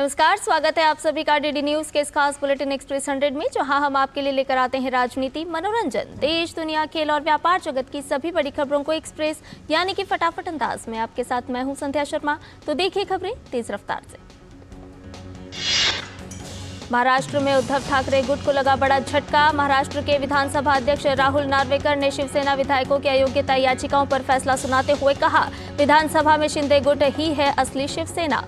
नमस्कार, स्वागत है आप सभी का डीडी न्यूज के इस खास बुलेटिन एक्सप्रेस 100 में, जहां हम आपके लिए लेकर आते हैं राजनीति, मनोरंजन, देश, दुनिया, खेल और व्यापार जगत की सभी बड़ी खबरों को एक्सप्रेस यानी कि फटाफट अंदाज में। आपके साथ मैं हूं संध्या शर्मा। तो देखिए खबरें तेज रफ्तार से। महाराष्ट्र में उद्धव ठाकरे गुट को लगा बड़ा झटका। महाराष्ट्र के विधानसभा अध्यक्ष राहुल नार्वेकर ने शिवसेना विधायकों की अयोग्यता याचिकाओं पर फैसला सुनाते हुए कहा, विधानसभा में शिंदे गुट ही है असली शिवसेना।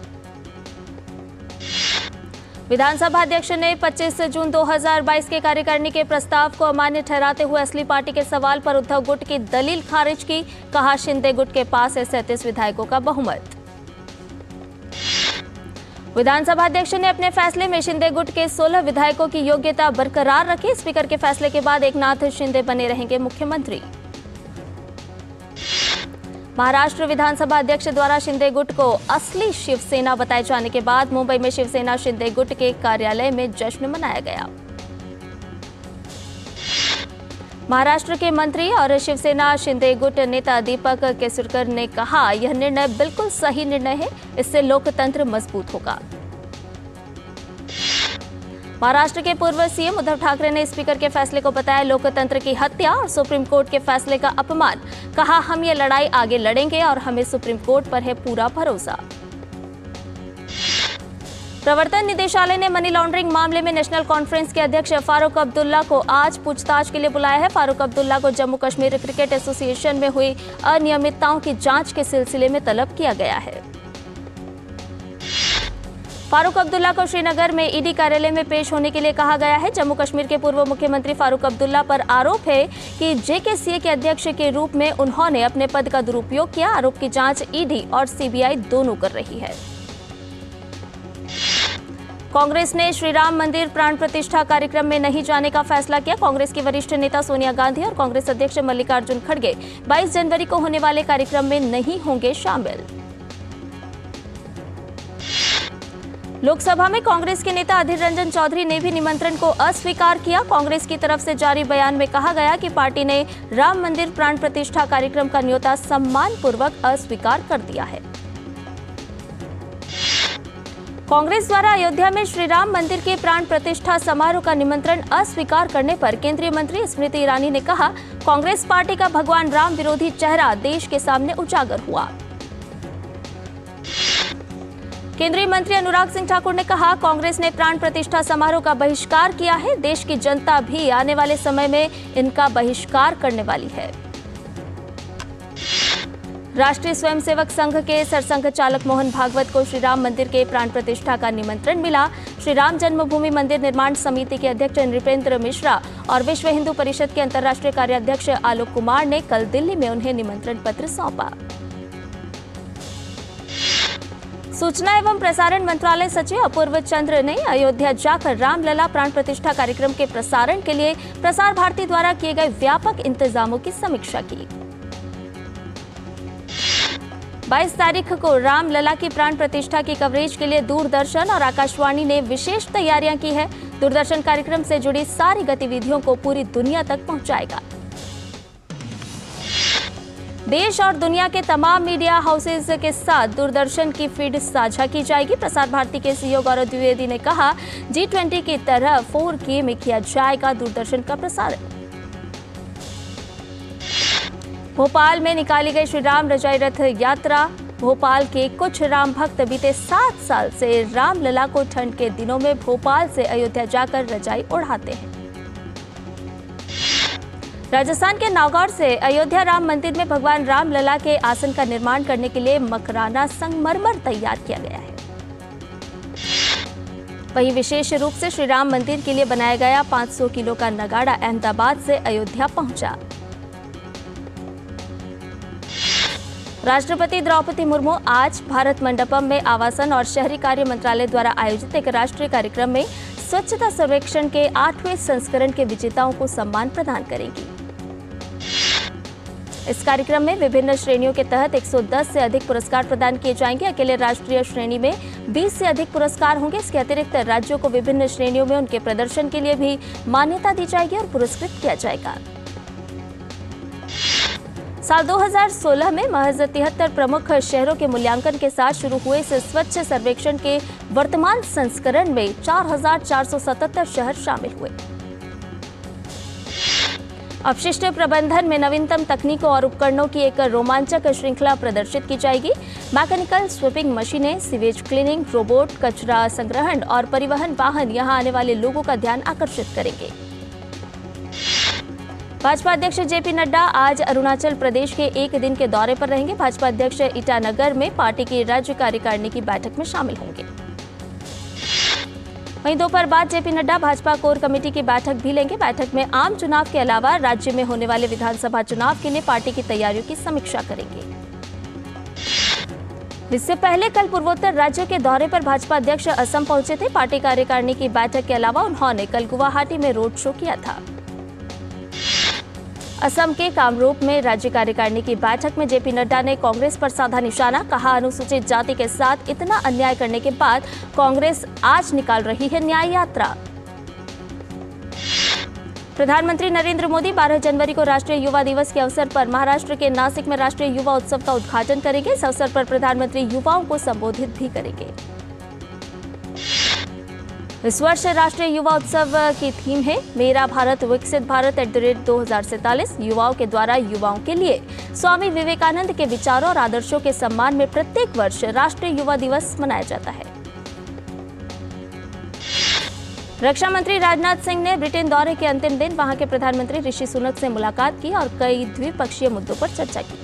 विधानसभा अध्यक्ष ने 25 जून 2022 के कार्यकारिणी के प्रस्ताव को अमान्य ठहराते हुए असली पार्टी के सवाल पर उद्धव गुट की दलील खारिज की। कहा, शिंदे गुट के पास है 37 विधायकों का बहुमत। विधानसभा अध्यक्ष ने अपने फैसले में शिंदे गुट के 16 विधायकों की योग्यता बरकरार रखी। स्पीकर के फैसले के बाद एकनाथ शिंदे बने रहेंगे मुख्यमंत्री। महाराष्ट्र विधानसभा अध्यक्ष द्वारा शिंदे गुट को असली शिवसेना बताए जाने के बाद मुंबई में शिवसेना शिंदे गुट के कार्यालय में जश्न मनाया गया। महाराष्ट्र के मंत्री और शिवसेना शिंदे गुट नेता दीपक केसरकर ने कहा, यह निर्णय बिल्कुल सही निर्णय है, इससे लोकतंत्र मजबूत होगा। महाराष्ट्र के पूर्व सीएम उद्धव ठाकरे ने स्पीकर के फैसले को बताया लोकतंत्र की हत्या और सुप्रीम कोर्ट के फैसले का अपमान। कहा, हम ये लड़ाई आगे लड़ेंगे और हमें सुप्रीम कोर्ट पर है पूरा भरोसा। प्रवर्तन निदेशालय ने मनी लॉन्ड्रिंग मामले में नेशनल कॉन्फ्रेंस के अध्यक्ष फारूक अब्दुल्ला को आज पूछताछ के लिए बुलाया है। फारूक अब्दुल्ला को जम्मू कश्मीर क्रिकेट एसोसिएशन में हुई अनियमितताओं की जांच के सिलसिले में तलब किया गया है। फारूक अब्दुल्ला को श्रीनगर में ईडी कार्यालय में पेश होने के लिए कहा गया है। जम्मू कश्मीर के पूर्व मुख्यमंत्री फारूक अब्दुल्ला पर आरोप है कि जेकेसीए के अध्यक्ष के रूप में उन्होंने अपने पद का दुरुपयोग किया। आरोप की जांच ईडी और सीबीआई दोनों कर रही है। कांग्रेस ने श्री राम मंदिर प्राण प्रतिष्ठा कार्यक्रम में नहीं जाने का फैसला किया। कांग्रेस की वरिष्ठ नेता सोनिया गांधी और कांग्रेस अध्यक्ष मल्लिकार्जुन खड़गे 22 जनवरी को होने वाले कार्यक्रम में नहीं होंगे शामिल। लोकसभा में कांग्रेस के नेता अधीर रंजन चौधरी ने भी निमंत्रण को अस्वीकार किया। कांग्रेस की तरफ से जारी बयान में कहा गया कि पार्टी ने राम मंदिर प्राण प्रतिष्ठा कार्यक्रम का न्योता सम्मानपूर्वक अस्वीकार कर दिया है। कांग्रेस द्वारा अयोध्या में श्री राम मंदिर के प्राण प्रतिष्ठा समारोह का निमंत्रण अस्वीकार करने पर केंद्रीय मंत्री स्मृति ईरानी ने कहा, कांग्रेस पार्टी का भगवान राम विरोधी चेहरा देश के सामने उजागर हुआ। केंद्रीय मंत्री अनुराग सिंह ठाकुर ने कहा, कांग्रेस ने प्राण प्रतिष्ठा समारोह का बहिष्कार किया है। देश की जनता भी आने वाले समय में इनका बहिष्कार करने वाली है। राष्ट्रीय स्वयंसेवक संघ के सरसंघ चालक मोहन भागवत को श्री राम मंदिर के प्राण प्रतिष्ठा का निमंत्रण मिला। श्री राम जन्मभूमि मंदिर निर्माण समिति के अध्यक्ष नृपेंद्र मिश्रा और विश्व हिंदू परिषद के अंतर्राष्ट्रीय कार्याध्यक्ष आलोक कुमार ने कल दिल्ली में उन्हें निमंत्रण पत्र सौंपा। सूचना एवं प्रसारण मंत्रालय सचिव अपूर्व चंद्र ने अयोध्या जाकर रामलला प्राण प्रतिष्ठा कार्यक्रम के प्रसारण के लिए प्रसार भारती द्वारा किए गए व्यापक इंतजामों की समीक्षा की। 22 तारीख को रामलला की प्राण प्रतिष्ठा की कवरेज के लिए दूरदर्शन और आकाशवाणी ने विशेष तैयारियां की है। दूरदर्शन कार्यक्रम से जुड़ी सारी गतिविधियों को पूरी दुनिया तक पहुंचाएगा। देश और दुनिया के तमाम मीडिया हाउसेज के साथ दूरदर्शन की फीड साझा की जाएगी। प्रसार भारती के सीईओ गौरव द्विवेदी ने कहा, G20 की तरह 4K में किया जाएगा दूरदर्शन का प्रसारण। भोपाल में निकाली गई श्री राम रजाई रथ यात्रा। भोपाल के कुछ राम भक्त बीते 7 साल से रामलला को ठंड के दिनों में भोपाल से अयोध्या जाकर रजाई ओढ़ाते हैं। राजस्थान के नागौर से अयोध्या राम मंदिर में भगवान रामलला के आसन का निर्माण करने के लिए मकराना संगमरमर तैयार किया गया है। वहीं विशेष रूप से श्री राम मंदिर के लिए बनाया गया 500 किलो का नगाड़ा अहमदाबाद से अयोध्या पहुंचा। राष्ट्रपति द्रौपदी मुर्मू आज भारत मंडपम में आवासन और शहरी कार्य मंत्रालय द्वारा आयोजित एक राष्ट्रीय कार्यक्रम में स्वच्छता सर्वेक्षण के 8वें संस्करण के विजेताओं को सम्मान प्रदान करेंगी। इस कार्यक्रम में विभिन्न श्रेणियों के तहत 110 से अधिक पुरस्कार प्रदान किए जाएंगे। अकेले राष्ट्रीय श्रेणी में 20 से अधिक पुरस्कार होंगे। इसके अतिरिक्त राज्यों को विभिन्न श्रेणियों में उनके प्रदर्शन के लिए भी मान्यता दी जाएगी और पुरस्कृत किया जाएगा। साल 2016 में महज 73 प्रमुख शहरों के मूल्यांकन के साथ शुरू हुए इस स्वच्छ सर्वेक्षण के वर्तमान संस्करण में 4,477 शहर शामिल हुए। अपशिष्ट प्रबंधन में नवीनतम तकनीकों और उपकरणों की एक रोमांचक श्रृंखला प्रदर्शित की जाएगी। मैकेनिकल स्वीपिंग मशीनें, सीवेज क्लीनिंग रोबोट, कचरा संग्रहण और परिवहन वाहन यहां आने वाले लोगों का ध्यान आकर्षित करेंगे। भाजपा अध्यक्ष जेपी नड्डा आज अरुणाचल प्रदेश के एक दिन के दौरे पर रहेंगे। भाजपा अध्यक्ष ईटानगर में पार्टी की राज्य कार्यकारिणी की बैठक में शामिल होंगे। वहीं दोपहर बाद JP Nadda Bhajpa core committee की बैठक भी लेंगे। बैठक में आम चुनाव के अलावा राज्य में होने वाले विधानसभा चुनाव के लिए पार्टी की तैयारियों की समीक्षा करेंगे। इससे पहले कल पूर्वोत्तर राज्यों के दौरे पर भाजपा अध्यक्ष असम पहुंचे थे। पार्टी कार्यकारिणी की बैठक के अलावा उन्होंने कल गुवाहाटी में रोड शो किया था। असम के कामरूप में राज्य कार्यकारिणी की बैठक में जेपी नड्डा ने कांग्रेस पर साधा निशाना। कहा, अनुसूचित जाति के साथ इतना अन्याय करने के बाद कांग्रेस आज निकाल रही है न्याय यात्रा। प्रधानमंत्री नरेंद्र मोदी 12 जनवरी को राष्ट्रीय युवा दिवस के अवसर पर महाराष्ट्र के नासिक में राष्ट्रीय युवा उत्सव का उद्घाटन करेंगे। इस अवसर पर प्रधानमंत्री युवाओं को संबोधित भी करेंगे। इस वर्ष राष्ट्रीय युवा उत्सव की थीम है मेरा भारत विकसित भारत @2047। युवाओं के द्वारा युवाओं के लिए स्वामी विवेकानंद के विचारों और आदर्शों के सम्मान में प्रत्येक वर्ष राष्ट्रीय युवा दिवस मनाया जाता है। रक्षा मंत्री राजनाथ सिंह ने ब्रिटेन दौरे के अंतिम दिन वहां के प्रधानमंत्री ऋषि सुनक से मुलाकात की और कई द्विपक्षीय मुद्दों पर चर्चा की।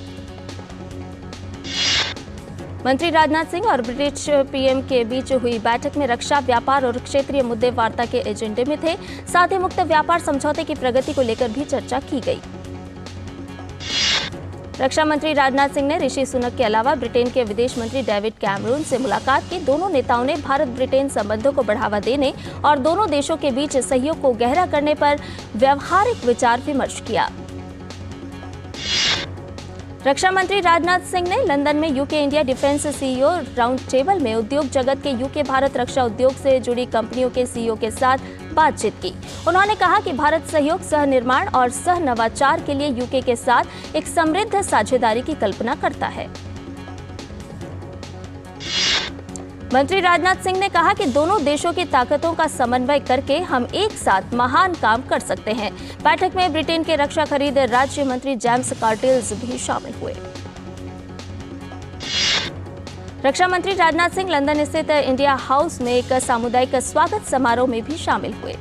मंत्री राजनाथ सिंह और ब्रिटिश पीएम के बीच हुई बैठक में रक्षा, व्यापार और क्षेत्रीय मुद्दे वार्ता के एजेंडे में थे। साथ ही मुक्त व्यापार समझौते की प्रगति को लेकर भी चर्चा की गई। रक्षा मंत्री राजनाथ सिंह ने ऋषि सुनक के अलावा ब्रिटेन के विदेश मंत्री डेविड कैमरून से मुलाकात की। दोनों नेताओं ने भारत ब्रिटेन संबंधों को बढ़ावा देने और दोनों देशों के बीच सहयोग को गहरा करने पर व्यावहारिक विचार विमर्श किया। रक्षा मंत्री राजनाथ सिंह ने लंदन में UK India defence CEO round table में उद्योग जगत के यूके भारत रक्षा उद्योग से जुड़ी कंपनियों के सीईओ के साथ बातचीत की। उन्होंने कहा कि भारत सहयोग, सह निर्माण और सह नवाचार के लिए यूके के साथ एक समृद्ध साझेदारी की कल्पना करता है। मंत्री राजनाथ सिंह ने कहा कि दोनों देशों की ताकतों का समन्वय करके हम एक साथ महान काम कर सकते हैं। बैठक में ब्रिटेन के रक्षा खरीद राज्य मंत्री जेम्स कार्टिल्स भी शामिल हुए। रक्षा मंत्री राजनाथ सिंह लंदन स्थित इंडिया हाउस में एक सामुदायिक स्वागत समारोह में भी शामिल हुए।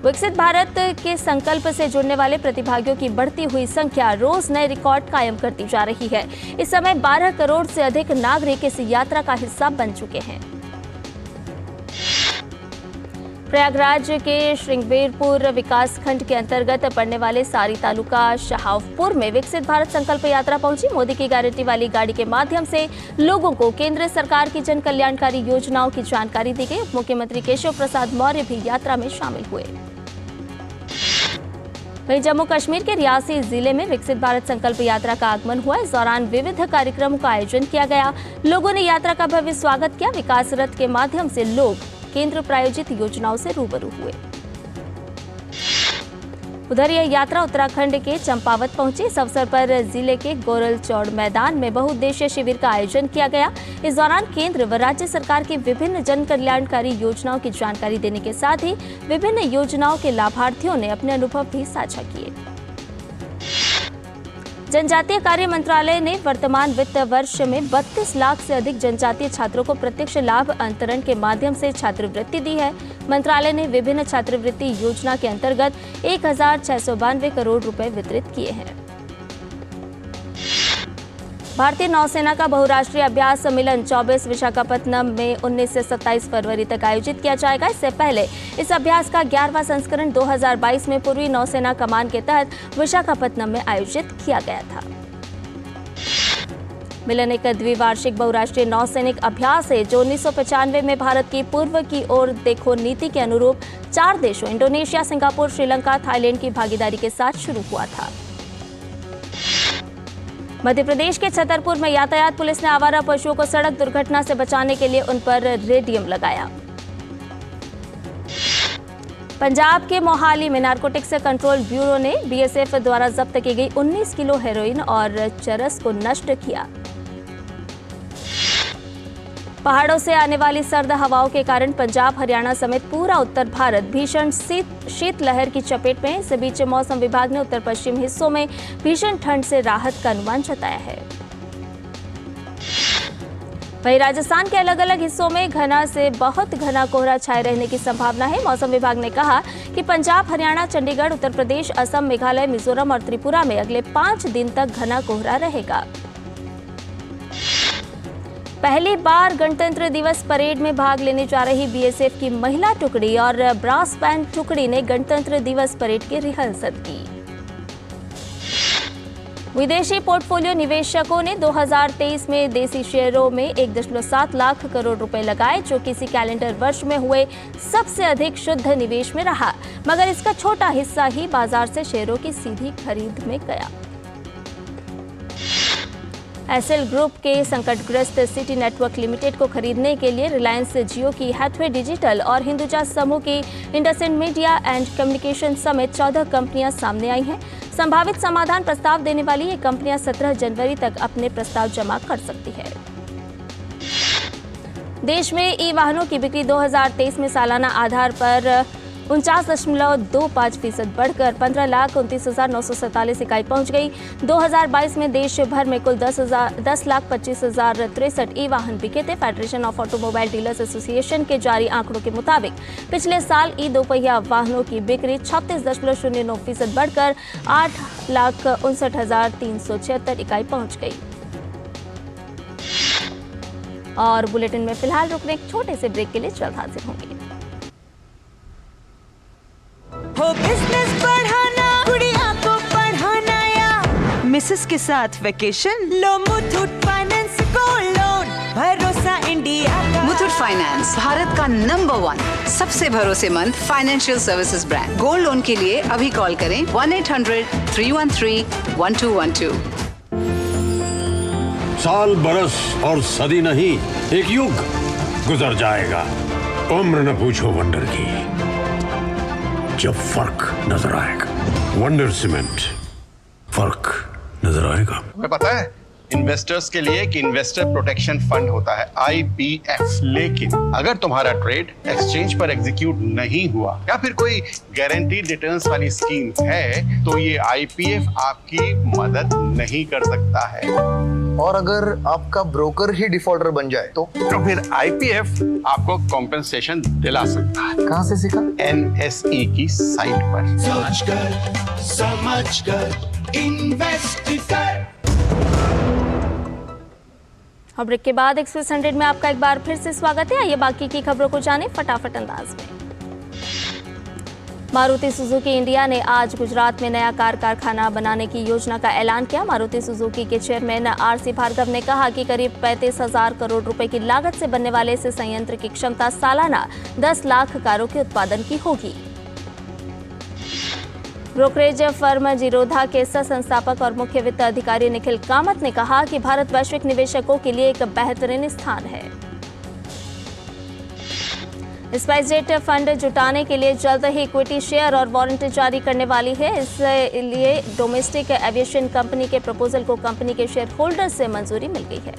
विकसित भारत के संकल्प से जुड़ने वाले प्रतिभागियों की बढ़ती हुई संख्या रोज नए रिकॉर्ड कायम करती जा रही है। इस समय 12 करोड़ से अधिक नागरिक इस यात्रा का हिस्सा बन चुके हैं। प्रयागराज के श्रृंगेरपुर विकास खंड के अंतर्गत पड़ने वाले सारी तालुका शहावपुर में विकसित भारत संकल्प यात्रा पहुंची। मोदी की गारंटी वाली गाड़ी के माध्यम से लोगों को केंद्र सरकार की जन कल्याणकारी योजनाओं की जानकारी दी गई। उप मुख्यमंत्री केशव प्रसाद मौर्य भी यात्रा में शामिल हुए। वहीं जम्मू कश्मीर के रियासी जिले में विकसित भारत संकल्प यात्रा का आगमन हुआ। इस दौरान विविध कार्यक्रमों का आयोजन किया गया। लोगों ने यात्रा का भव्य स्वागत किया। विकास रथ के माध्यम से लोग केंद्र प्रायोजित योजनाओं से रूबरू हुए। उधर यह यात्रा उत्तराखंड के चंपावत पहुंची। इस अवसर पर जिले के गोरल चौड़ मैदान में बहुउद्देशीय शिविर का आयोजन किया गया। इस दौरान केंद्र व राज्य सरकार की विभिन्न जन कल्याणकारी योजनाओं की जानकारी देने के साथ ही विभिन्न योजनाओं के लाभार्थियों ने अपने अनुभव भी साझा किए। जनजातीय कार्य मंत्रालय ने वर्तमान वित्त वर्ष में 32 लाख से अधिक जनजातीय छात्रों को प्रत्यक्ष लाभ अंतरण के माध्यम से छात्रवृत्ति दी है। मंत्रालय ने विभिन्न छात्रवृत्ति योजना के अंतर्गत 1,692 करोड़ रुपए वितरित किए हैं। भारतीय नौसेना का बहुराष्ट्रीय अभ्यास सम्मेलन 24 विशाखापत्तनम में 19 से 27 फरवरी तक आयोजित किया जाएगा। इससे पहले इस अभ्यास का 11वां संस्करण 2022 में पूर्वी नौसेना कमान के तहत विशाखापत्तनम में आयोजित किया गया था। मिलन एक द्विवार्षिक बहुराष्ट्रीय नौसैनिक अभ्यास है जो 1995 में भारत की पूर्व की ओर देखो नीति के अनुरूप 4 देशों इंडोनेशिया, सिंगापुर, श्रीलंका, थाईलैंड की भागीदारी के साथ शुरू हुआ था। मध्य प्रदेश के छतरपुर में यातायात पुलिस ने आवारा पशुओं को सड़क दुर्घटना से बचाने के लिए उन पर रेडियम लगाया। पंजाब के मोहाली में नारकोटिक्स कंट्रोल ब्यूरो ने बीएसएफ द्वारा जब्त की गई 19 किलो हेरोइन और चरस को नष्ट किया। पहाड़ों से आने वाली सर्द हवाओं के कारण पंजाब, हरियाणा समेत पूरा उत्तर भारत भीषण शीतलहर की चपेट में है। इस बीच मौसम विभाग ने उत्तर पश्चिम हिस्सों में भीषण ठंड से राहत का अनुमान जताया है। वहीं राजस्थान के अलग अलग हिस्सों में घना से बहुत घना कोहरा छाए रहने की संभावना है। मौसम विभाग ने कहा कि पंजाब, हरियाणा, चंडीगढ़, उत्तर प्रदेश, असम, मेघालय, मिजोरम और त्रिपुरा में अगले 5 दिन तक घना कोहरा रहेगा। पहली बार गणतंत्र दिवस परेड में भाग लेने जा रही बीएसएफ की महिला टुकड़ी और ब्रास बैंड टुकड़ी ने गणतंत्र दिवस परेड की रिहर्सल की। विदेशी पोर्टफोलियो निवेशकों ने 2023 में देसी शेयरों में 1.7 लाख करोड़ रुपए लगाए, जो किसी कैलेंडर वर्ष में हुए सबसे अधिक शुद्ध निवेश में रहा, मगर इसका छोटा हिस्सा ही बाजार से शेयरों की सीधी खरीद में गया। एसएल ग्रुप के संकटग्रस्त सिटी नेटवर्क लिमिटेड को खरीदने के लिए रिलायंस जियो की हैथवे डिजिटल और हिंदुजा समूह की इंडसेंड मीडिया एंड कम्युनिकेशन समेत 14 कंपनियां सामने आई हैं। संभावित समाधान प्रस्ताव देने वाली ये कंपनियां 17 जनवरी तक अपने प्रस्ताव जमा कर सकती है। देश में ई वाहनों की बिक्री 2023 में सालाना आधार पर 49.25% बढ़कर 15,29,947 इकाई पहुंच गई। 2022 में देश भर में कुल 10,25,063 ई वाहन बिके थे। Federation of automobile dealers association के जारी आंकड़ों के मुताबिक पिछले साल ई दोपहिया वाहनों की बिक्री 36.09% बढ़कर 8,59,376 इकाई पहुंच गई। और बुलेटिन में फिलहाल रुकने एक छोटे से ब्रेक के लिए जल्द हाजिर होंगे। हो बिजनेस बढ़ाना, गुड़िया को पढ़ाना या मिसेस के साथ वेकेशन, लो मुथूट फाइनेंस गोल्ड लोन, भरोसा इंडिया का। मुथूट फाइनेंस भारत का नंबर 1 सबसे भरोसेमंद financial services brand. Gold loan के लिए अभी कॉल करें 1-800-313-1212। साल, बरस और सदी नहीं, एक युग गुजर जाएगा। उम्र न पूछो वंडर की, जब फर्क नजर आएगा। वंडर सीमेंट, फर्क नजर आएगा। तुम्हें पता है इन्वेस्टर्स के लिए कि इन्वेस्टर प्रोटेक्शन फंड होता है IPF, लेकिन अगर तुम्हारा ट्रेड एक्सचेंज पर एग्जीक्यूट नहीं हुआ या फिर कोई गारंटीड रिटर्न्स वाली स्कीम है, तो ये IPF आपकी मदद नहीं कर सकता है। और अगर आपका ब्रोकर ही डिफॉल्टर बन जाए तो फिर IPF आपको कॉम्पेंसेशन दिला सकता है। कहाँ से सीखा? NSE की साइट पर। समझकर इन्वेस्ट कर। और ब्रेक के बाद एक्सप्रेस 100 में आपका एक बार फिर से स्वागत है। आइए बाकी की खबरों को जानें फटाफट अंदाज में। मारुति सुजुकी इंडिया ने आज गुजरात में नया कार कारखाना बनाने की योजना का ऐलान किया। मारुति सुजुकी के चेयरमैन RC भार्गव ने कहा कि करीब 35,000 करोड़ रुपए की लागत से बनने वाले इस संयंत्र की क्षमता सालाना 10 लाख कारों के उत्पादन की होगी। ब्रोकरेज फर्म जीरोधा के सह संस्थापक और मुख्य वित्त अधिकारी निखिल कामत ने कहा कि भारत वैश्विक निवेशकों के लिए एक बेहतरीन स्थान है। स्पाइसजेट फंड जुटाने के लिए जल्द ही इक्विटी शेयर और वारंट जारी करने वाली है। इसलिए डोमेस्टिक एविएशन कंपनी के प्रपोजल को कंपनी के शेयर होल्डर से मंजूरी मिल गई है।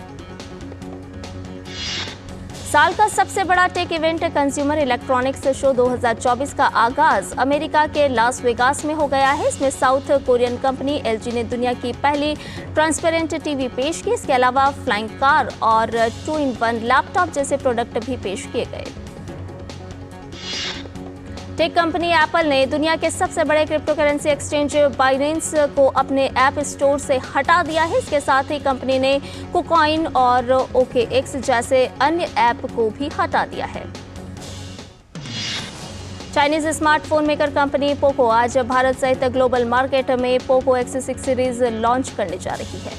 साल का सबसे बड़ा tech event consumer electronics show 2024 का आगाज अमेरिका के लास वेगास में हो गया है। इसमें साउथ कोरियन कंपनी LG ने दुनिया की पहली ट्रांसपेरेंट टीवी पेश की। इसके अलावा फ्लाइंग कार और 2-in-1 लैपटॉप जैसे प्रोडक्ट भी पेश किए गए। टेक कंपनी एप्पल ने दुनिया के सबसे बड़े क्रिप्टो करेंसी एक्सचेंज बाइनेंस को अपने ऐप स्टोर से हटा दिया है। इसके साथ ही कंपनी ने कुकॉइन और OKX जैसे अन्य ऐप को भी हटा दिया है। Chinese smartphone maker company Poco आज भारत सहित ग्लोबल मार्केट में पोको X6 सीरीज लॉन्च करने जा रही है।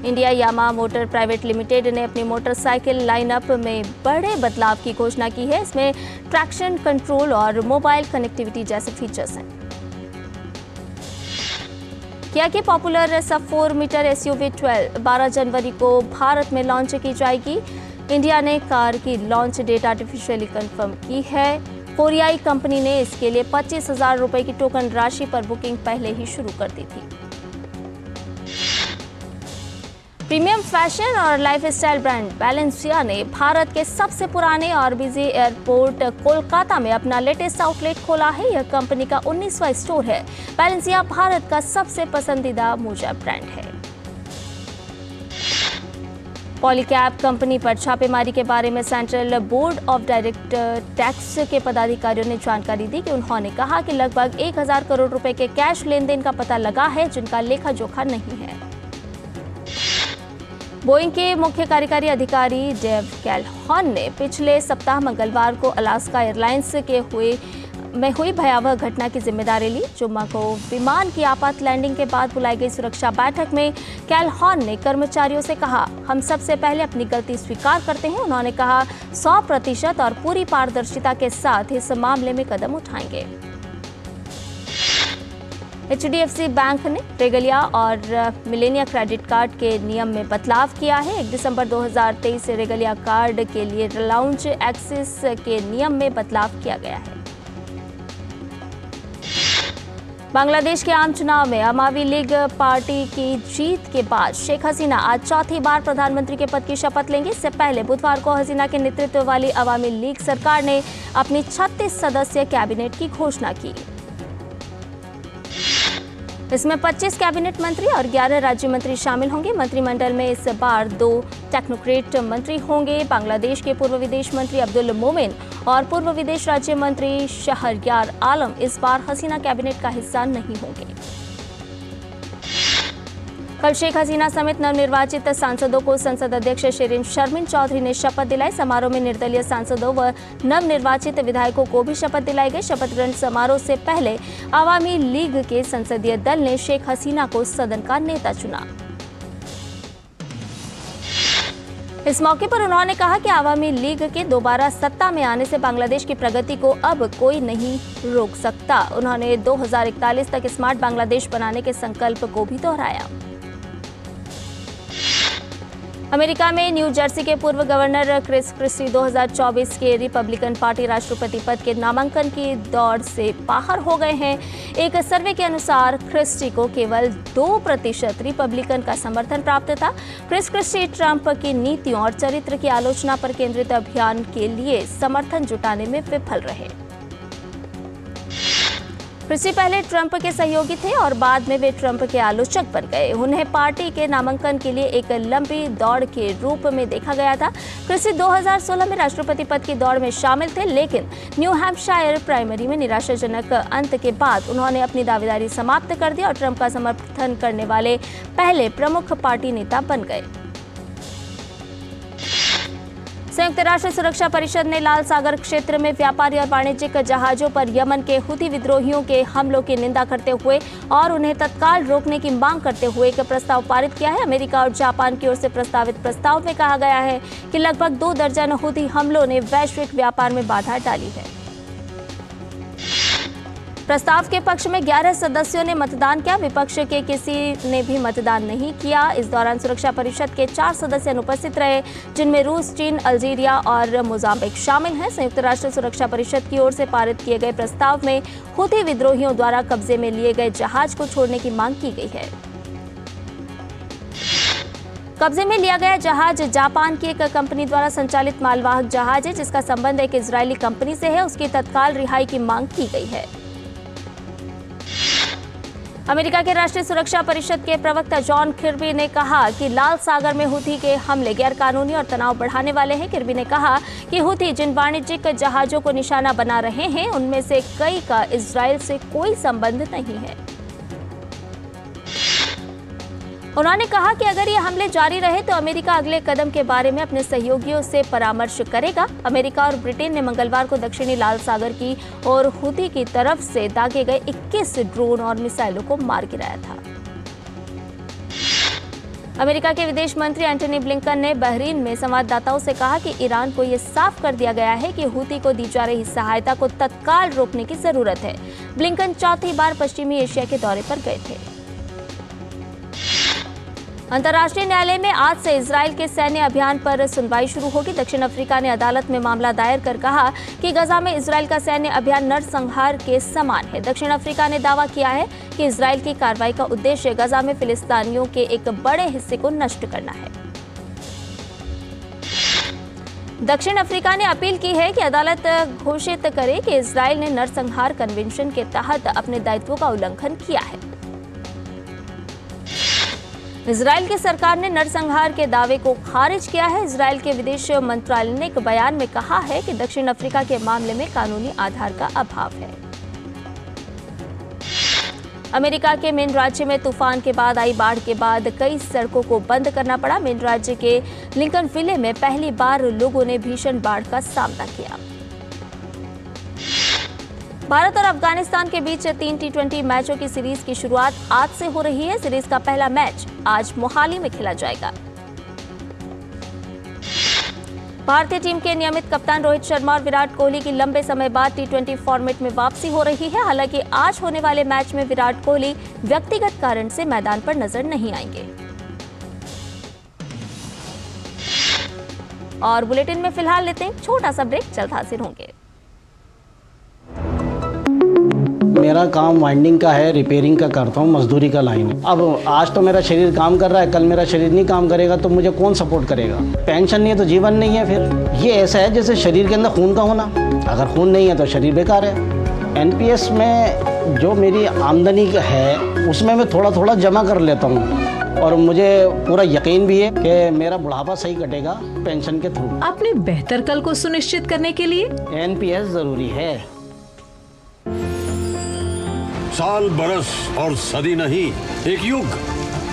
India Yamaha motor private limited ने अपनी मोटरसाइकिल लाइनअप में बड़े बदलाव की घोषणा की है। इसमें ट्रैक्शन कंट्रोल और मोबाइल कनेक्टिविटी जैसे फीचर्स हैं। किया की पॉपुलर सब 4 मीटर SUV 12 जनवरी को भारत में लॉन्च की जाएगी। इंडिया ने कार की लॉन्च डेट आर्टिफिशियली कंफर्म की है। कोरियाई कंपनी ने इसके लिए 25,000 रुपए की टोकन राशि पर बुकिंग पहले ही शुरू कर दी थी। प्रीमियम फैशन और लाइफस्टाइल ब्रांड बैलेंसिया ने भारत के सबसे पुराने और बिजी एयरपोर्ट कोलकाता में अपना लेटेस्ट आउटलेट खोला है। यह कंपनी का 19वां स्टोर है। बैलेंसिया भारत का सबसे पसंदीदा मोजा ब्रांड है। पॉलीकैब कंपनी पर छापेमारी के बारे में central board of direct tax के पदाधिकारियों ने जानकारी दी कि उन्होंने कहा कि लगभग 1,000 करोड़ रुपए के कैश लेन देन का पता लगा है, जिनका लेखा जोखा नहीं है। बोइंग के मुख्य कार्यकारी अधिकारी डेव कैलहॉन ने पिछले सप्ताह मंगलवार को अलास्का एयरलाइंस में हुई भयावह घटना की जिम्मेदारी ली। जुम्मा को विमान की आपात लैंडिंग के बाद बुलाई गई सुरक्षा बैठक में कैलहॉन ने कर्मचारियों से कहा, हम सबसे पहले अपनी गलती स्वीकार करते हैं। उन्होंने कहा 100% और पूरी पारदर्शिता के साथ इस मामले में कदम उठाएंगे। HDFC बैंक ने रेगलिया और मिलेनिया क्रेडिट कार्ड के नियम में बदलाव किया है। 1 दिसंबर 2023 से रेगलिया कार्ड के लिए लाउंज एक्सेस के नियम में बदलाव किया गया है। बांग्लादेश के आम चुनाव में अवामी लीग पार्टी की जीत के बाद शेख हसीना आज चौथी बार प्रधानमंत्री के पद की शपथ लेंगे। इससे पहले बुधवार को हसीना के नेतृत्व वाली अवामी लीग सरकार ने अपनी 36 सदस्यीय कैबिनेट की घोषणा की। इसमें 25 कैबिनेट मंत्री और 11 राज्य मंत्री शामिल होंगे। मंत्रिमंडल में इस बार 2 टेक्नोक्रेट मंत्री होंगे। बांग्लादेश के पूर्व विदेश मंत्री अब्दुल मोमिन और पूर्व विदेश राज्य मंत्री शहरयार आलम इस बार हसीना कैबिनेट का हिस्सा नहीं होंगे। कल शेख हसीना समेत नवनिर्वाचित सांसदों को संसद अध्यक्ष शिरीन शर्मिन चौधरी ने शपथ दिलाई। समारोह में निर्दलीय सांसदों व नवनिर्वाचित विधायकों को भी शपथ दिलाई गई। शपथ ग्रहण समारोह से पहले अवामी लीग के संसदीय दल ने शेख हसीना को सदन का नेता चुना। इस मौके पर उन्होंने कहा कि अवामी लीग के दोबारा सत्ता में आने से बांग्लादेश की प्रगति को अब कोई नहीं रोक सकता। उन्होंने 2041 तक स्मार्ट बांग्लादेश बनाने के संकल्प को भी दोहराया। अमेरिका में न्यू जर्सी के पूर्व गवर्नर क्रिस क्रिस्टी 2024 के रिपब्लिकन पार्टी राष्ट्रपति पद के नामांकन की दौड़ से बाहर हो गए हैं। एक सर्वे के अनुसार क्रिस्टी को केवल 2% रिपब्लिकन का समर्थन प्राप्त था। क्रिस क्रिस्टी ट्रंप की नीतियों और चरित्र की आलोचना पर केंद्रित अभियान के लिए समर्थन जुटाने में विफल रहे। क्रिस्टी पहले ट्रंप के सहयोगी थे और बाद में वे ट्रंप के आलोचक बन गए। उन्हें पार्टी के नामांकन के लिए एक लंबी दौड़ के रूप में देखा गया था। क्रिस्टी 2016 में राष्ट्रपति पद की दौड़ में शामिल थे, लेकिन न्यू हैम्पशायर प्राइमरी में निराशाजनक अंत के बाद उन्होंने अपनी दावेदारी समाप्त कर दी और ट्रंप का समर्थन करने वाले पहले प्रमुख पार्टी नेता बन गए। संयुक्त राष्ट्र सुरक्षा परिषद ने लाल सागर क्षेत्र में व्यापारी और वाणिज्यिक जहाजों पर यमन के हुती विद्रोहियों के हमलों की निंदा करते हुए और उन्हें तत्काल रोकने की मांग करते हुए एक प्रस्ताव पारित किया है। अमेरिका और जापान की ओर से प्रस्तावित प्रस्ताव में कहा गया है कि लगभग 2 दर्जन हुती हमलों ने वैश्विक व्यापार में बाधा डाली है। प्रस्ताव के पक्ष में 11 सदस्यों ने मतदान किया, विपक्ष के किसी ने भी मतदान नहीं किया। इस दौरान सुरक्षा परिषद के 4 सदस्य अनुपस्थित रहे, जिनमें रूस, चीन, अल्जीरिया और मोजाम्बिक शामिल हैं। संयुक्त राष्ट्र सुरक्षा परिषद की ओर से पारित किए गए प्रस्ताव में हुती विद्रोहियों द्वारा कब्जे में लिए गए जहाज को छोड़ने की मांग की गई है। कब्जे में लिया गया जहाज जापान की एक कंपनी द्वारा संचालित मालवाहक जहाज है, जिसका संबंध एक इजरायली कंपनी से है। उसकी तत्काल रिहाई की मांग की गई है। अमेरिका के राष्ट्रीय सुरक्षा परिषद के प्रवक्ता जॉन किर्बी ने कहा कि लाल सागर में हुती के हमले गैरकानूनी और तनाव बढ़ाने वाले हैं। किर्बी ने कहा कि हुती जिन वाणिज्यिक जहाजों को निशाना बना रहे हैं, उनमें से कई का इजरायल से कोई संबंध नहीं है। उन्होंने कहा कि अगर ये हमले जारी रहे तो अमेरिका अगले कदम के बारे में अपने सहयोगियों से परामर्श करेगा। अमेरिका और ब्रिटेन ने मंगलवार को दक्षिणी लाल सागर की और हुती की तरफ से दागे गए 21 ड्रोन और मिसाइलों को मार गिराया था। अमेरिका के विदेश मंत्री एंटनी ब्लिंकन ने बहरीन में संवाददाताओं से कहा कि ईरान को यह साफ कर दिया गया है कि हुती को दी जा रही सहायता को तत्काल रोकने की जरूरत है। ब्लिंकन चौथी बार पश्चिमी एशिया के दौरे पर गए थे। अंतर्राष्ट्रीय न्यायालय में आज से इजराइल के सैन्य अभियान पर सुनवाई शुरू होगी। दक्षिण अफ्रीका ने अदालत में मामला दायर कर कहा कि गजा में इजराइल का सैन्य अभियान नरसंहार के समान है। दक्षिण अफ्रीका ने दावा किया है कि इजराइल की कार्रवाई का उद्देश्य गजा में फिलिस्तीनियों के एक बड़े हिस्से को नष्ट करना है। दक्षिण अफ्रीका ने अपील की है कि अदालत घोषित करे कि इजराइल ने नरसंहार कन्वेंशन के तहत अपने दायित्वों का उल्लंघन किया है। इजराइल की सरकार ने नरसंहार के दावे को खारिज किया है। इजराइल के विदेश मंत्रालय ने एक बयान में कहा है कि दक्षिण अफ्रीका के मामले में कानूनी आधार का अभाव है। अमेरिका के मेन राज्य में तूफान के बाद आई बाढ़ के बाद कई सड़कों को बंद करना पड़ा। मेन राज्य के लिंकन विले में पहली बार लोगों ने भीषण बाढ़ का सामना किया। भारत और अफगानिस्तान के बीच 3 T20 मैचों की सीरीज की शुरुआत आज से हो रही है। सीरीज का पहला मैच आज मोहाली में खेला जाएगा। भारतीय टीम के नियमित कप्तान रोहित शर्मा और विराट कोहली की लंबे समय बाद T20 फॉर्मेट में वापसी हो रही है। हालांकि आज होने वाले मैच में विराट कोहली व्यक्तिगत कारण से मैदान पर नजर नहीं आएंगे। और बुलेटिन में फिलहाल लेते हैं छोटा सा ब्रेक, जल्द हाजिर होंगे। मेरा काम वाइंडिंग का है, रिपेयरिंग का करता हूँ, मजदूरी का लाइन है। अब आज तो मेरा शरीर काम कर रहा है, कल मेरा शरीर नहीं काम करेगा तो मुझे कौन सपोर्ट करेगा। पेंशन नहीं है तो जीवन नहीं है। फिर ये ऐसा है जैसे शरीर के अंदर खून का होना, अगर खून नहीं है तो शरीर बेकार है। एनपीएस में जो मेरी आमदनी है उसमें मैं थोड़ा थोड़ा जमा कर लेता हूँ और मुझे पूरा यकीन भी है कि मेरा बुढ़ापा सही कटेगा पेंशन के थ्रू। अपने बेहतर कल को सुनिश्चित करने के लिए एनपीएस जरूरी है। साल बरस और सदी नहीं, एक युग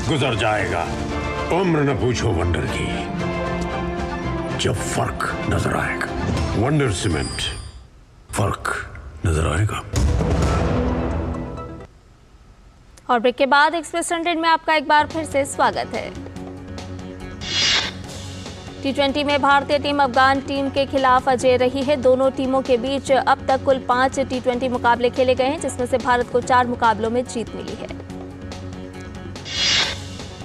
गुजर जाएगा। उम्र न पूछो वंडर की, जब फर्क नजर आएगा। वंडर सीमेंट, फर्क नजर आएगा। और ब्रेक के बाद एक्सप्रेस 100 में आपका एक बार फिर से स्वागत है। T20 में भारतीय टीम अफगान टीम के खिलाफ अजेय रही है। दोनों टीमों के बीच अब तक कुल 5 T20 मुकाबले खेले गए हैं, जिसमें से भारत को 4 मुकाबलों में जीत मिली है।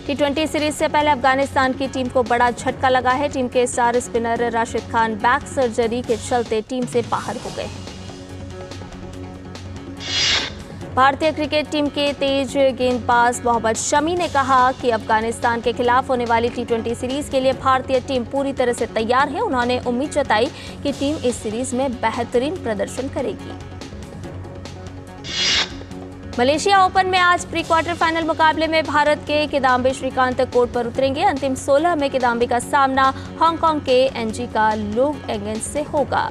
T20 सीरीज से पहले अफगानिस्तान की टीम को बड़ा झटका लगा है। टीम के star spinner Rashid Khan back surgery के चलते टीम से बाहर हो गए हैं। भारतीय क्रिकेट टीम के तेज गेंदबाज मोहम्मद शमी ने कहा कि अफगानिस्तान के खिलाफ होने वाली T20 सीरीज के लिए भारतीय टीम पूरी तरह से तैयार है। उन्होंने उम्मीद जताई कि टीम इस सीरीज में बेहतरीन प्रदर्शन करेगी। मलेशिया ओपन में आज प्री क्वार्टर फाइनल मुकाबले में भारत के किदाम्बी श्रीकांत कोर्ट पर उतरेंगे। अंतिम 16 में किदाम्बी का सामना हांगकांग के एनजी का लुग एंगन से होगा।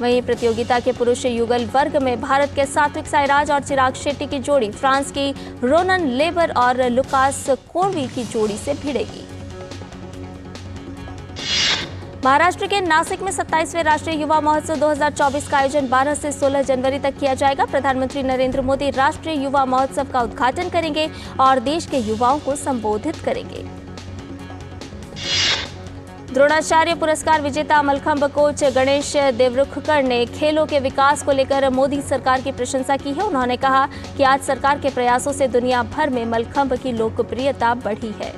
वहीं प्रतियोगिता के पुरुष युगल वर्ग में भारत के सात्विक साईराज और चिराग शेट्टी की जोड़ी फ्रांस की रोनन लेबर और लुकास कोर्वी की जोड़ी से भिड़ेगी। महाराष्ट्र के नासिक में 27वें राष्ट्रीय युवा महोत्सव 2024 का आयोजन 12 से 16 जनवरी तक किया जाएगा। प्रधानमंत्री नरेंद्र मोदी राष्ट्रीय युवा महोत्सव का उद्घाटन करेंगे और देश के युवाओं को संबोधित करेंगे। द्रोणाचार्य पुरस्कार विजेता मलखंब कोच गणेश देवरुखकर ने खेलों के विकास को लेकर मोदी सरकार की प्रशंसा की है। उन्होंने कहा कि आज सरकार के प्रयासों से दुनिया भर में मलखंब की लोकप्रियता बढ़ी है।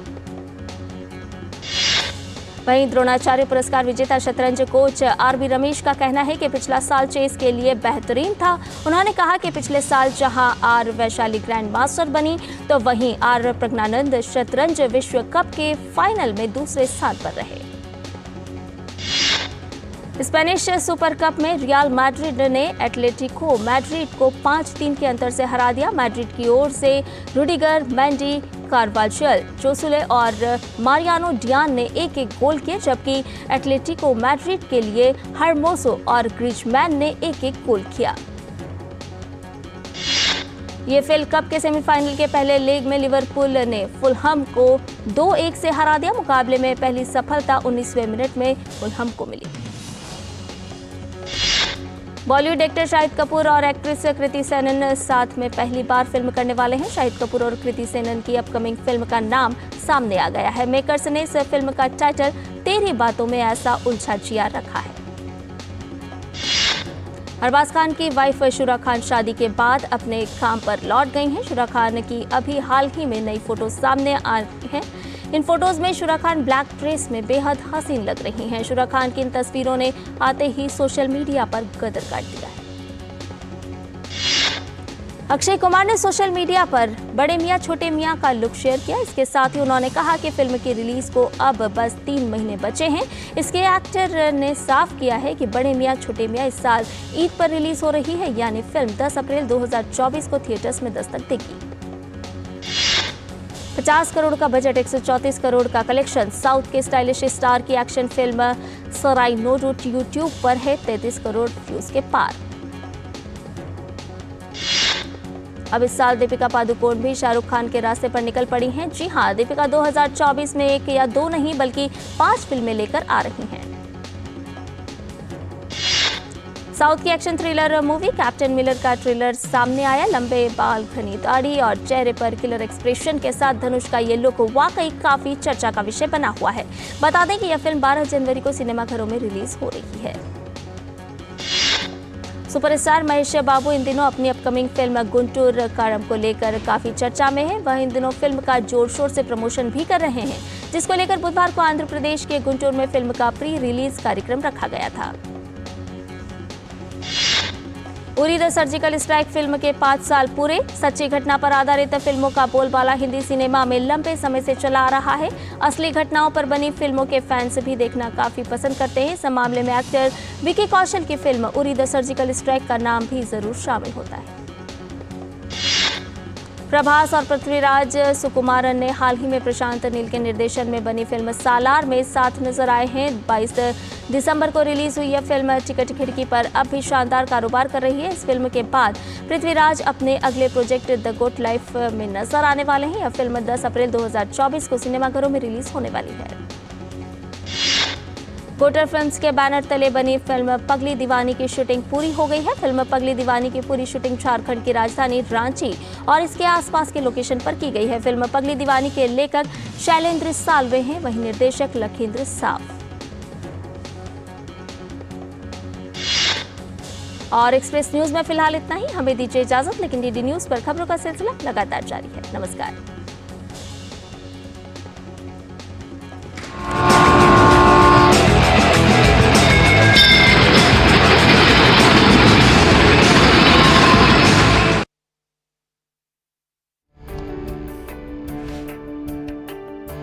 वहीं द्रोणाचार्य पुरस्कार विजेता शतरंज कोच आरबी रमेश का कहना है कि पिछला साल चेस के लिए बेहतरीन था। उन्होंने कहा कि पिछले साल जहां आर वैशाली ग्रैंड मास्टर बनी तो वहीं आर प्रज्ञानंद शतरंज विश्व कप के फाइनल में दूसरे स्थान पर रहे। स्पेनिश सुपर कप में रियल मैड्रिड ने एटलेटिको मैड्रिड को 5-3 के अंतर से हरा दिया। मैड्रिड की ओर से रुडिगर, मेंडी, कार्वाजल, जोसुले और मारियानो डियान ने एक-एक गोल किए, जबकि एटलेटिको मैड्रिड के लिए हर्मोसो और ग्रिजमैन ने एक-एक गोल किया। ईएफएल कप के सेमीफाइनल के पहले लेग में लिवरपूल ने फुलहम को 2-1 से हरा दिया। मुकाबले में पहली सफलता 19वें मिनट में फुलहम को मिली। बॉलीवुड एक्टर शाहिद कपूर और एक्ट्रेस कृति सेनन साथ में पहली बार फिल्म करने वाले हैं। शाहिद कपूर और कृति सेनन की अपकमिंग फिल्म का नाम सामने आ गया है। मेकर्स ने इस फिल्म का टाइटल तेरी बातों में ऐसा उलझा जिया रखा है। अरबाज खान की वाइफ शुरा खान शादी के बाद अपने काम पर लौट गई हैं। शुरा खान की अभी हाल ही में नई फोटो सामने आ रही हैं। इन फोटोज में शुरा खान ब्लैक ड्रेस में बेहद हसीन लग रही हैं। शुरा खान की इन तस्वीरों ने आते ही सोशल मीडिया पर गदर काट दिया है। अक्षय कुमार ने सोशल मीडिया पर बड़े मियां छोटे मियां का लुक शेयर किया। इसके साथ ही उन्होंने कहा कि फिल्म की रिलीज को अब बस 3 महीने बचे हैं। इसके एक्टर ने साफ किया है कि बड़े मियां छोटे मियां इस साल ईद पर रिलीज हो रही है, यानी फिल्म 10 अप्रैल 2024 को थिएटर्स में दस्तक देगी। 50 करोड़ का बजट, 134 करोड़ का कलेक्शन। साउथ के स्टाइलिश स्टार की एक्शन फिल्म सराय नो रूट यूट्यूब पर है 33 करोड़ व्यूज के पार। अब इस साल दीपिका पादुकोण भी शाहरुख खान के रास्ते पर निकल पड़ी हैं। जी हां, दीपिका 2024 में 1 या 2 नहीं बल्कि 5 फिल्में लेकर आ रही हैं। साउथ की action thriller movie captain Miller का ट्रेलर सामने आया। लंबे बाल, घनी दाढ़ी और चेहरे पर किलर एक्सप्रेशन के साथ धनुष का ये लुक वाकई काफी चर्चा का विषय बना हुआ है। बता दें कि यह फिल्म 12 जनवरी को सिनेमाघरों में रिलीज हो रही है। सुपरस्टार महेश बाबू इन दिनों अपनी अपकमिंग फिल्म गुंटूर कारम को लेकर काफी चर्चा में है। वह इन दिनों फिल्म का जोर शोर से प्रमोशन भी कर रहे हैं, जिसको लेकर बुधवार को आंध्र प्रदेश के गुंटूर में फिल्म का प्री रिलीज कार्यक्रम रखा गया था। Uri the surgical strike film के 5 साल पूरे। सच्ची घटना पर आधारित फिल्मों का बोलबाला हिंदी सिनेमा में लंबे समय से चला आ रहा है। असली घटनाओं पर बनी फिल्मों के फैंस भी देखना काफी पसंद करते हैं। इस मामले में एक्टर विकी कौशल की film Uri the surgical strike का नाम भी जरूर शामिल होता है। प्रभास और पृथ्वीराज सुकुमारन ने हाल ही में प्रशांत नील के निर्देशन में बनी फिल्म सालार में साथ नजर आए हैं। 22 दिसंबर को रिलीज हुई यह फिल्म टिकट खिड़की पर अब भी शानदार कारोबार कर रही है। इस फिल्म के बाद पृथ्वीराज अपने अगले प्रोजेक्ट द गुड लाइफ में नजर आने वाले हैं। यह फिल्म 10 अप्रैल 2024 को सिनेमाघरों में रिलीज होने वाली है। कोटर फिल्म्स के बैनर तले बनी फिल्म पगली दीवानी की शूटिंग पूरी हो गई है। फिल्म पगली दीवानी की पूरी शूटिंग झारखंड की राजधानी रांची और इसके आसपास के लोकेशन पर की गई है। फिल्म पगली दीवानी के लेखक शैलेंद्र साल्वे हैं, वहीं निर्देशक लखेंद्र साफ। और एक्सप्रेस न्यूज में फिलहाल इतना ही। हमें दीजिए इजाजत, लेकिन डीडी न्यूज पर खबरों का सिलसिला लगातार जारी है। नमस्कार।